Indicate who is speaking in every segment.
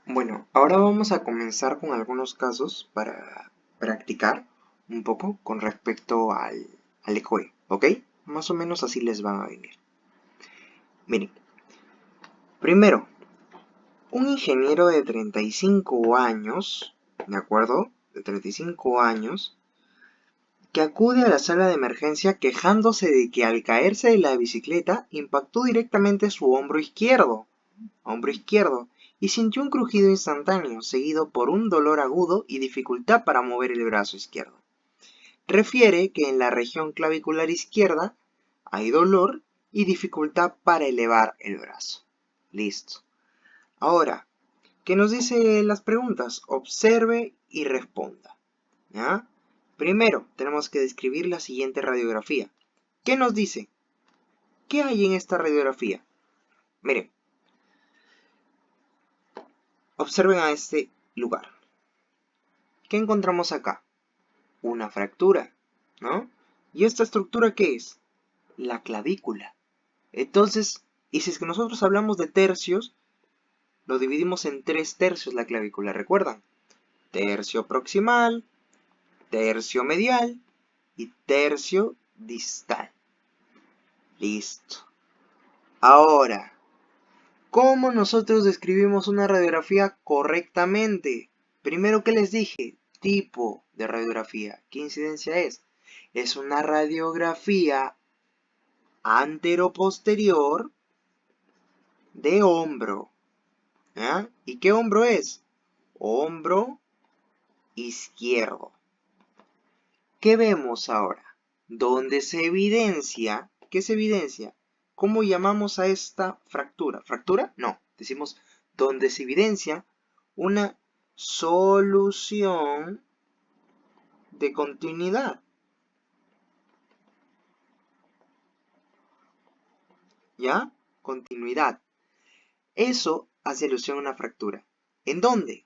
Speaker 1: Bueno, ahora vamos a comenzar con algunos casos para practicar un poco con respecto al ECOE, ¿ok? Más o menos así les van a venir. Miren, primero, un ingeniero de 35 años, ¿de acuerdo? De 35 años, que acude a la sala de emergencia quejándose de que al caerse de la bicicleta impactó directamente su hombro izquierdo, y sintió un crujido instantáneo, seguido por un dolor agudo y dificultad para mover el brazo izquierdo. Refiere que en la región clavicular izquierda hay dolor y dificultad para elevar el brazo. Listo. Ahora, ¿qué nos dice las preguntas? Observe y responda. ¿Ya? Primero, tenemos que describir la siguiente radiografía. ¿Qué nos dice? ¿Qué hay en esta radiografía? Miren, observen a este lugar. ¿Qué encontramos acá? Una fractura, ¿no? ¿Y esta estructura qué es? La clavícula. Entonces, y si es que nosotros hablamos de tercios, lo dividimos en 3 tercios la clavícula, ¿recuerdan? Tercio proximal, tercio medial y tercio distal. Listo. Ahora, ¿cómo nosotros describimos una radiografía correctamente? Primero, ¿qué les dije? Tipo de radiografía. ¿Qué incidencia es? Es una radiografía anteroposterior de hombro. ¿Ah? ¿Y qué hombro es? Hombro izquierdo. ¿Qué vemos ahora? ¿Dónde se evidencia? ¿Qué se evidencia? ¿Cómo llamamos a esta fractura? ¿Fractura? No. Decimos donde se evidencia una solución de continuidad. ¿Ya? Continuidad. Eso hace alusión a una fractura. ¿En dónde?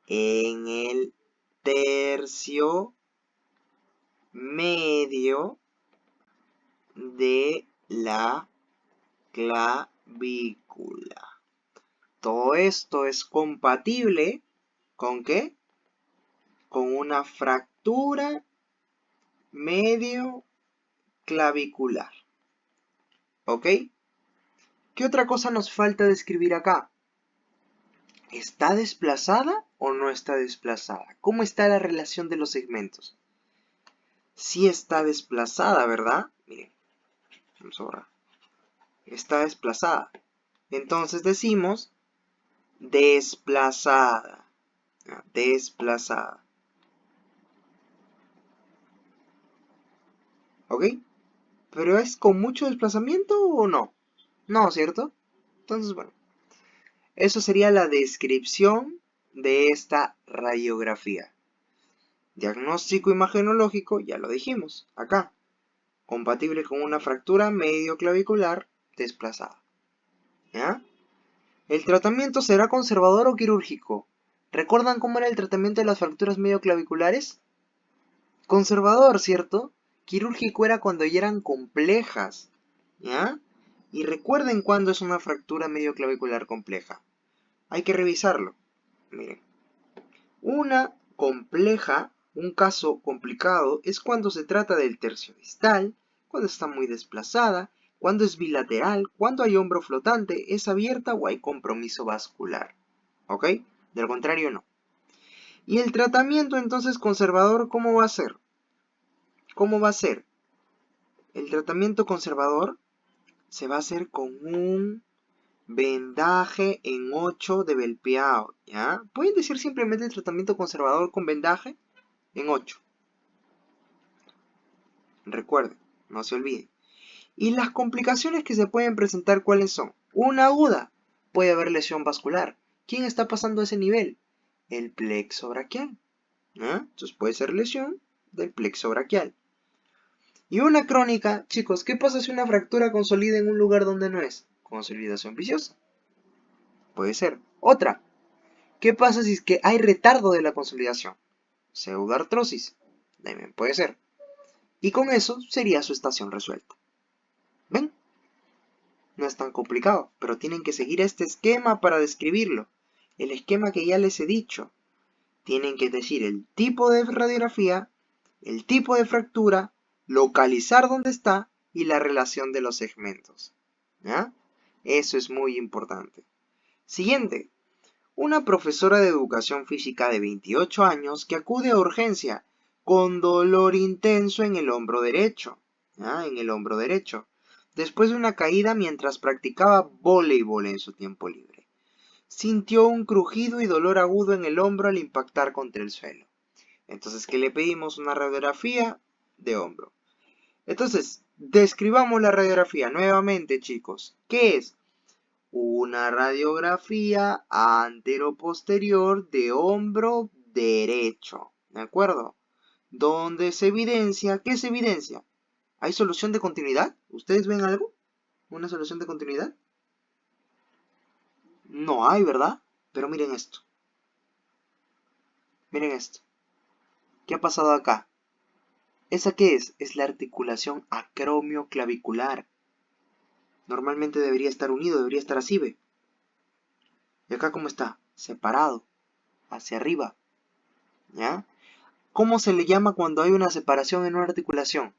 Speaker 1: En el tercio medio de la clavícula. Todo esto es compatible ¿con qué? Con una fractura medio clavicular. ¿Ok? ¿Qué otra cosa nos falta describir acá? ¿Está desplazada o no está desplazada? ¿Cómo está la relación de los segmentos? Sí está desplazada, ¿verdad? Miren, vamos a borrar. Está desplazada. Entonces decimos desplazada. Desplazada. ¿Ok? ¿Pero es con mucho desplazamiento o no? No, ¿cierto? Entonces, bueno, eso sería la descripción de esta radiografía. Diagnóstico imagenológico, ya lo dijimos, acá. Compatible con una fractura medio clavicular desplazada. ¿Ya? ¿El tratamiento será conservador o quirúrgico? ¿Recuerdan cómo era el tratamiento de las fracturas medio claviculares? Conservador, ¿cierto? Quirúrgico era cuando ya eran complejas. ¿Ya? Y recuerden cuándo es una fractura medio clavicular compleja. Hay que revisarlo. Miren, un caso complicado es cuando se trata del tercio distal, cuando está muy desplazada, cuando es bilateral, cuando hay hombro flotante, es abierta o hay compromiso vascular. ¿Ok? Del contrario, no. ¿Y el tratamiento entonces conservador cómo va a ser? ¿Cómo va a ser? El tratamiento conservador se va a hacer con un vendaje en 8 de Belpeau, ¿ya? ¿Pueden decir simplemente el tratamiento conservador con vendaje? En 8. Recuerden, no se olviden. Y las complicaciones que se pueden presentar, ¿cuáles son? Una aguda. Puede haber lesión vascular. ¿Quién está pasando a ese nivel? El plexo braquial. Entonces puede ser lesión del plexo braquial. Y una crónica, chicos, ¿qué pasa si una fractura consolida en un lugar donde no es? Consolidación viciosa. Puede ser. Otra, ¿qué pasa si es que hay retardo de la consolidación? Pseudoartrosis. También puede ser. Y con eso sería su estación resuelta. ¿Ven? No es tan complicado, pero tienen que seguir este esquema para describirlo. el esquema que ya les he dicho. Tienen que decir el tipo de radiografía, el tipo de fractura, localizar dónde está y la relación de los segmentos. ¿Ya? Eso es muy importante. Siguiente. Una profesora de educación física de 28 años que acude a urgencia con dolor intenso en el hombro derecho. ¿Ya? En el hombro derecho. Después de una caída mientras practicaba voleibol en su tiempo libre. Sintió un crujido y dolor agudo en el hombro al impactar contra el suelo. Entonces, ¿qué le pedimos? Una radiografía de hombro. Entonces, describamos la radiografía nuevamente, chicos. ¿Qué es? Una radiografía anteroposterior de hombro derecho. ¿De acuerdo? Donde se evidencia, ¿qué se evidencia? ¿Hay solución de continuidad? ¿Ustedes ven algo? ¿Una solución de continuidad? No hay, ¿verdad? Pero miren esto. Miren esto. ¿Qué ha pasado acá? ¿Esa qué es? Es la articulación acromioclavicular. Normalmente debería estar unido, debería estar así, ¿ve? ¿Y acá cómo está? Separado, hacia arriba, ¿ya? ¿Cómo se le llama cuando hay una separación en una articulación?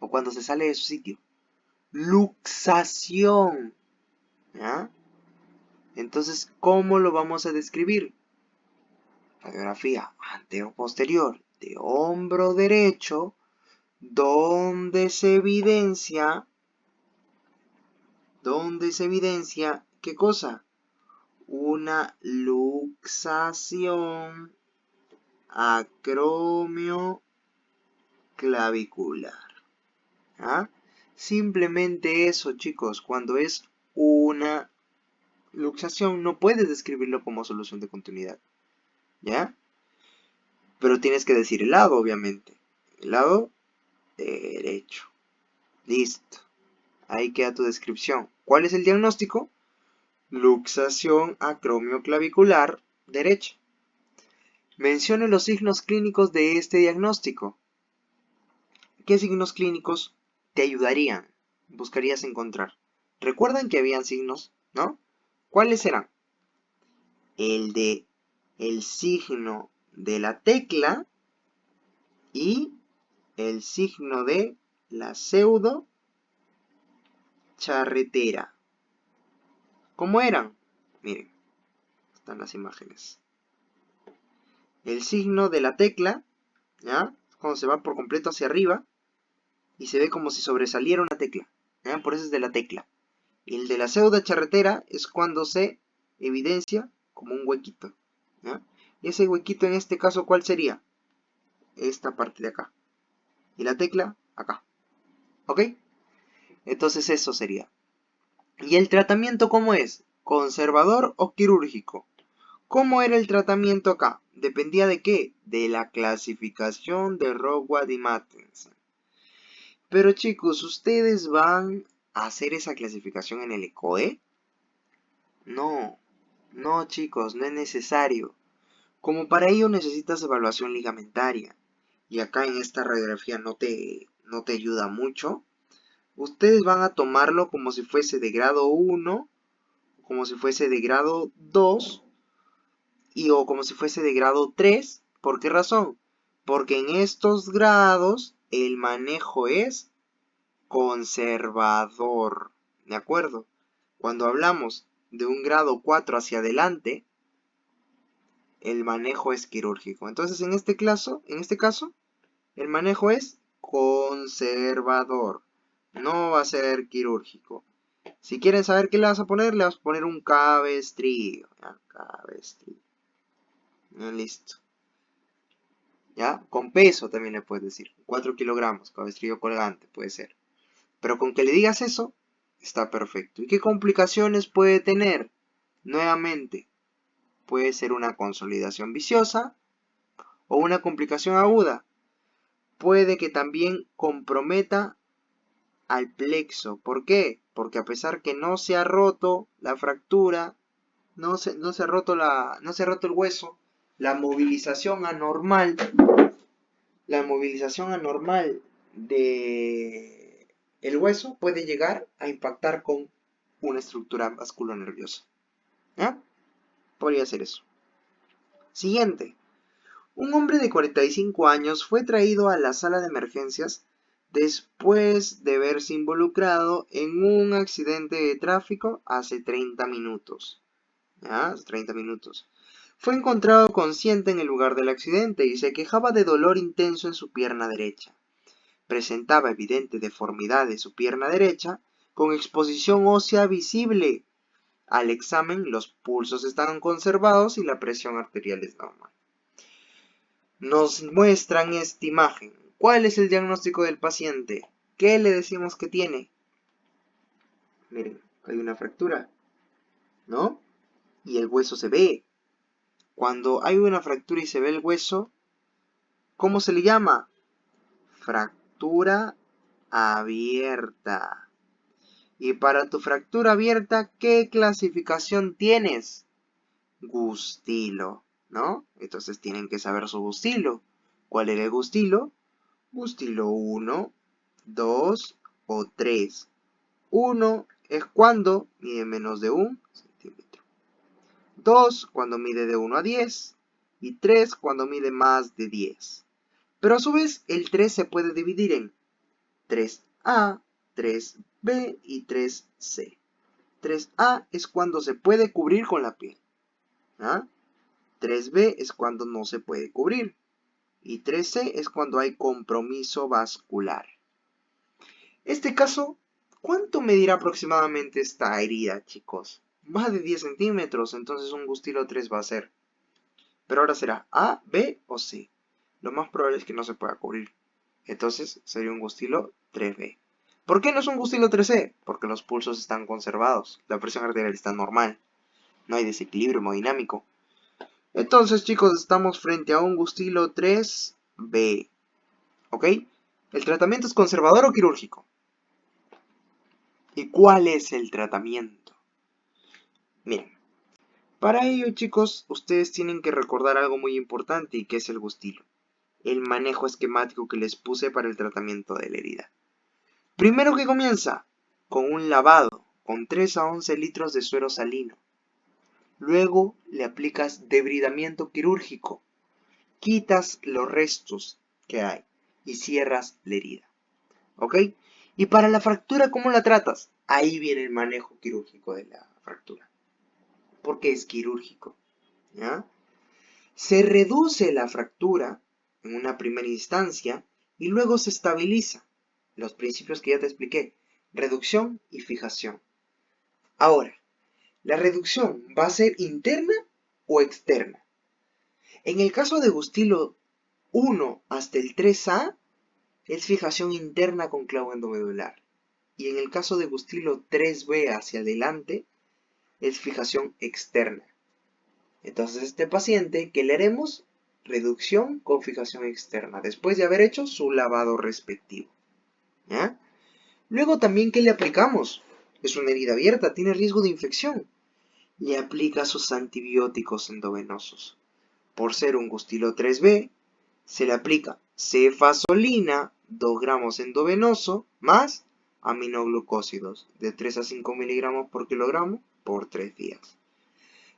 Speaker 1: O cuando se sale de su sitio. Luxación, ¿ya? Entonces, ¿cómo lo vamos a describir? Radiografía antero-posterior de hombro derecho, donde se evidencia, ¿qué cosa? Una luxación acromioclavicular. ¿Ah? Simplemente eso, chicos. Cuando es una luxación, no puedes describirlo como solución de continuidad. ¿Ya? Pero tienes que decir el lado, obviamente. El lado derecho. Listo. Ahí queda tu descripción. ¿Cuál es el diagnóstico? Luxación acromioclavicular derecha. Mencione los signos clínicos de este diagnóstico. ¿Qué signos clínicos te ayudarían? Buscarías encontrar. ¿Recuerdan que habían signos, no? ¿Cuáles eran? El signo de la tecla y el signo de la pseudo charretera. ¿Cómo eran? Miren, están las imágenes. El signo de la tecla, ¿ya? Cuando se va por completo hacia arriba y se ve como si sobresaliera una tecla, ¿ya? Por eso es de la tecla. El de la pseudo charretera es cuando se evidencia como un huequito, ¿ya? Y ese huequito en este caso, ¿cuál sería? Esta parte de acá. Y la tecla, acá. ¿Ok? Entonces eso sería. ¿Y el tratamiento cómo es? ¿Conservador o quirúrgico? ¿Cómo era el tratamiento acá? ¿Dependía de qué? De la clasificación de Rowad y Mattensen. Pero chicos, ¿ustedes van a hacer esa clasificación en el ECOE? No, no chicos, no es necesario. Como para ello necesitas evaluación ligamentaria, y acá en esta radiografía no te ayuda mucho, ustedes van a tomarlo como si fuese de grado 1, como si fuese de grado 2, o como si fuese de grado 3. ¿Por qué razón? Porque en estos grados el manejo es conservador, ¿de acuerdo? Cuando hablamos de un grado 4 hacia adelante, el manejo es quirúrgico. Entonces, en este caso, el manejo es conservador. No va a ser quirúrgico. Si quieren saber qué le vas a poner, le vas a poner un cabestrillo. ¿Ya? Cabestrillo. Ya, listo. ¿Ya? Con peso también le puedes decir. 4 kilogramos, cabestrillo colgante, puede ser. Pero con que le digas eso, está perfecto. ¿Y qué complicaciones puede tener? Nuevamente, puede ser una consolidación viciosa o una complicación aguda. Puede que también comprometa al plexo. ¿Por qué? Porque a pesar que no se ha roto la fractura, no se ha roto el hueso, la movilización anormal de el hueso puede llegar a impactar con una estructura vasculonerviosa. ¿Ya? Podría ser eso. Siguiente. Un hombre de 45 años fue traído a la sala de emergencias después de verse involucrado en un accidente de tráfico hace 30 minutos. ¿Ya? Hace 30 minutos. Fue encontrado consciente en el lugar del accidente y se quejaba de dolor intenso en su pierna derecha. Presentaba evidente deformidad de su pierna derecha con exposición ósea visible. Al examen, los pulsos estaban conservados y la presión arterial es normal. Nos muestran esta imagen. ¿Cuál es el diagnóstico del paciente? ¿Qué le decimos que tiene? Miren, hay una fractura, ¿no? Y el hueso se ve. Cuando hay una fractura y se ve el hueso, ¿cómo se le llama? Fractura abierta. Y para tu fractura abierta, ¿qué clasificación tienes? Gustilo, ¿no? Entonces tienen que saber su gustilo. ¿Cuál era el gustilo? Gustilo 1, 2 o 3. 1 es cuando mide menos de 1 centímetro. 2 cuando mide de 1 a 10. Y 3 cuando mide más de 10. Pero a su vez el 3 se puede dividir en 3A, 3B y 3C. 3A es cuando se puede cubrir con la piel. ¿Ah? 3B es cuando no se puede cubrir. Y 3C es cuando hay compromiso vascular. Este caso, ¿cuánto medirá aproximadamente esta herida, chicos? Más de 10 centímetros, entonces un Gustilo 3 va a ser. Pero ahora será A, B o C. Lo más probable es que no se pueda cubrir. Entonces sería un Gustilo 3B. ¿Por qué no es un Gustilo 3C? Porque los pulsos están conservados, la presión arterial está normal, no hay desequilibrio hemodinámico. Entonces, chicos, estamos frente a un Gustilo 3B. ¿Ok? ¿El tratamiento es conservador o quirúrgico? ¿Y cuál es el tratamiento? Miren, para ello, chicos, ustedes tienen que recordar algo muy importante y que es el Gustilo. El manejo esquemático que les puse para el tratamiento de la herida. Primero que comienza, con un lavado, con 3 a 11 litros de suero salino. Luego le aplicas debridamiento quirúrgico. Quitas los restos que hay y cierras la herida. ¿Ok? Y para la fractura, ¿cómo la tratas? Ahí viene el manejo quirúrgico de la fractura. Porque es quirúrgico. ¿Ya? Se reduce la fractura en una primera instancia y luego se estabiliza. Los principios que ya te expliqué. Reducción y fijación. Ahora, ¿la reducción va a ser interna o externa? En el caso de Gustilo 1 hasta el 3A, es fijación interna con clavo endomedular. Y en el caso de Gustilo 3B hacia adelante, es fijación externa. Entonces, este paciente, ¿qué le haremos? Reducción con fijación externa, después de haber hecho su lavado respectivo. ¿Ya? Luego también, ¿qué le aplicamos? Es una herida abierta, tiene riesgo de infección. Le aplica sus antibióticos endovenosos. Por ser un Gustilo 3B, se le aplica cefazolina, 2 gramos endovenoso, más aminoglucósidos, de 3 a 5 miligramos por kilogramo, por 3 días.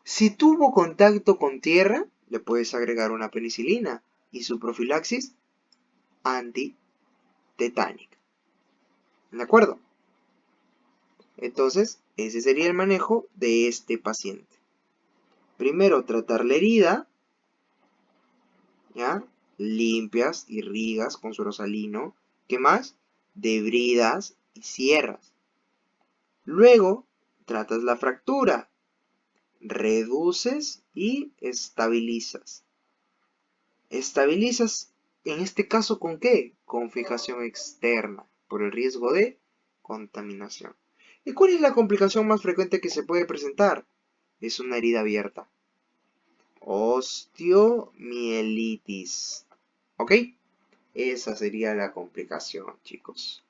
Speaker 1: Si tuvo contacto con tierra, le puedes agregar una penicilina y su profilaxis antitetánica. ¿De acuerdo? Entonces, ese sería el manejo de este paciente. Primero, tratar la herida, ¿ya? Limpias, irrigas con suero salino. ¿Qué más? Debridas y cierras. Luego, tratas la fractura. Reduces y estabilizas. Estabilizas, en este caso, ¿con qué? Con fijación externa, por el riesgo de contaminación. ¿Y cuál es la complicación más frecuente que se puede presentar? Es una herida abierta. Osteomielitis. ¿Ok? Esa sería la complicación, chicos.